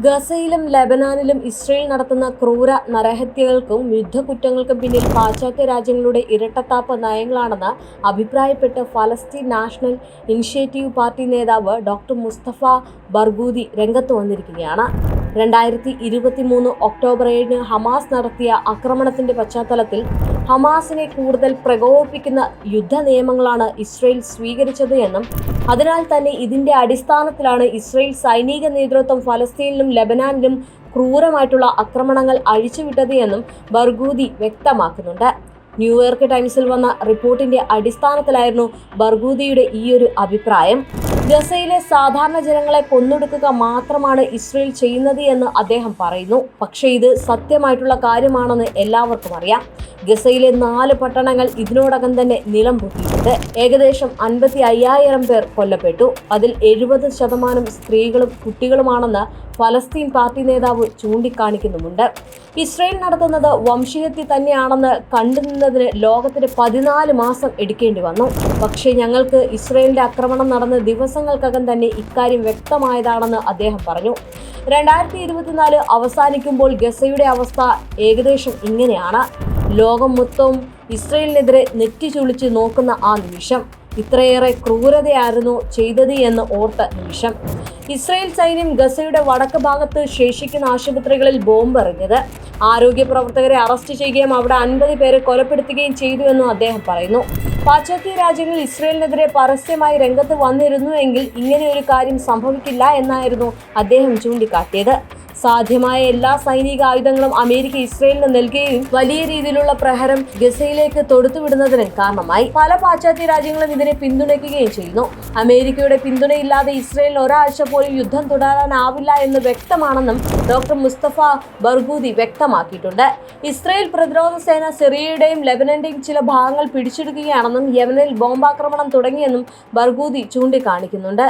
ഗസയിലും ലെബനാനിലും Israel നടത്തുന്ന ക്രൂര നരഹത്യകൾക്കും യുദ്ധക്കുറ്റങ്ങൾക്കും പിന്നിൽ പാശ്ചാത്യ രാജ്യങ്ങളുടെ ഇരട്ടത്താപ്പ് നയങ്ങളാണെന്ന് അഭിപ്രായപ്പെട്ട് ഫലസ്തീൻ നാഷണൽ ഇനിഷ്യേറ്റീവ് പാർട്ടി നേതാവ് ഡോക്ടർ മുസ്തഫ ബർഗൂദി രംഗത്ത് വന്നിരിക്കുകയാണ്. 2023 ഒക്ടോബർ 7 ഹമാസ് നടത്തിയ ആക്രമണത്തിന്റെ പശ്ചാത്തലത്തിൽ ഹമാസിനെ കൂടുതൽ പ്രകോപിപ്പിക്കുന്ന യുദ്ധ നിയമങ്ങളാണ് ഇസ്രയേൽ സ്വീകരിച്ചത് എന്നും അതിനാൽ തന്നെ ഇതിന്റെ അടിസ്ഥാനത്തിലാണ് ഇസ്രയേൽ സൈനിക നേതൃത്വം ഫലസ്തീനിലും ലെബനാനിലും ക്രൂരമായിട്ടുള്ള ആക്രമണങ്ങൾ അഴിച്ചുവിട്ടത് എന്നും ബർഗൂദി വ്യക്തമാക്കുന്നുണ്ട്. ന്യൂയോർക്ക് ടൈംസിൽ വന്ന റിപ്പോർട്ടിന്റെ അടിസ്ഥാനത്തിലായിരുന്നു ബർഗൂദിയുടെ ഈയൊരു അഭിപ്രായം. ഗസയിലെ സാധാരണ ജനങ്ങളെ കൊന്നൊടുക്കുക മാത്രമാണ് ഇസ്രയേൽ ചെയ്യുന്നത് എന്ന് അദ്ദേഹം പറയുന്നു. പക്ഷേ ഇത് സത്യമായിട്ടുള്ള കാര്യമാണെന്ന് എല്ലാവർക്കും അറിയാം. ഗസയിലെ 4 പട്ടണങ്ങൾ ഇതിനോടകം തന്നെ നിലം പൊത്തിയിട്ടുണ്ട്. ഏകദേശം 55,000 പേർ കൊല്ലപ്പെട്ടു. അതിൽ 70% സ്ത്രീകളും കുട്ടികളുമാണെന്ന് ഫലസ്തീൻ പാർട്ടി നേതാവ് ചൂണ്ടിക്കാണിക്കുന്നുമുണ്ട്. ഇസ്രയേൽ നടത്തുന്നത് വംശീയഹത്യ തന്നെയാണെന്ന് കണ്ടുനിന്നതിന് ലോകത്തിന് 14 മാസം എടുക്കേണ്ടി വന്നു. പക്ഷേ ഞങ്ങൾക്ക് ഇസ്രയേലിന്റെ ആക്രമണം നടന്ന ദിവസങ്ങൾക്കകം തന്നെ ഇക്കാര്യം വ്യക്തമായതാണെന്ന് അദ്ദേഹം പറഞ്ഞു. 2024 അവസാനിക്കുമ്പോൾ ഗസയുടെ അവസ്ഥ ഏകദേശം ഇങ്ങനെയാണ്. ലോകം മൊത്തവും ഇസ്രയേലിനെതിരെ നെറ്റിച്ചുളിച്ച് നോക്കുന്ന ആ നിമിഷം, ഇത്രയേറെ ക്രൂരതയായിരുന്നു ചെയ്തത് എന്ന് ഓർത്ത നിമിഷം. ഇസ്രയേൽ സൈന്യം ഗസയുടെ വടക്ക് ഭാഗത്ത് ശേഷിക്കുന്ന ആശുപത്രികളിൽ ബോംബെറിഞ്ഞത്, ആരോഗ്യ പ്രവർത്തകരെ അറസ്റ്റ് ചെയ്യുകയും അവിടെ 50 പേരെ കൊലപ്പെടുത്തുകയും ചെയ്തു എന്നും അദ്ദേഹം പറയുന്നു. പാശ്ചാത്യ രാജ്യങ്ങൾ ഇസ്രയേലിനെതിരെ പരസ്യമായി രംഗത്ത് വന്നിരുന്നു എങ്കിൽ ഇങ്ങനെ ഒരു കാര്യം സംഭവിക്കില്ല എന്നായിരുന്നു അദ്ദേഹം ചൂണ്ടിക്കാട്ടിയത്. സാധ്യമായ എല്ലാ സൈനിക ആയുധങ്ങളും അമേരിക്ക ഇസ്രയേലിന് നൽകുകയും വലിയ രീതിയിലുള്ള പ്രഹരം ഗസയിലേക്ക് തൊടുത്തുവിടുന്നതിന് കാരണമായി. പല പാശ്ചാത്യ രാജ്യങ്ങളും ഇതിനെ പിന്തുണയ്ക്കുകയും ചെയ്യുന്നു. അമേരിക്കയുടെ പിന്തുണയില്ലാതെ ഇസ്രയേലിന് ഒരാഴ്ച പോലും യുദ്ധം തുടരാനാവില്ല എന്ന് വ്യക്തമാണെന്നും ഡോക്ടർ മുസ്തഫ ബർഗൂദി വ്യക്തമാക്കിയിട്ടുണ്ട്. ഇസ്രയേൽ പ്രതിരോധ സേന സിറിയയുടെയും ലെബനന്റെയും ചില ഭാഗങ്ങൾ പിടിച്ചെടുക്കുകയാണെന്നും യമനിൽ ബോംബാക്രമണം തുടങ്ങിയെന്നും ബർഗൂദി ചൂണ്ടിക്കാണിക്കുന്നുണ്ട്.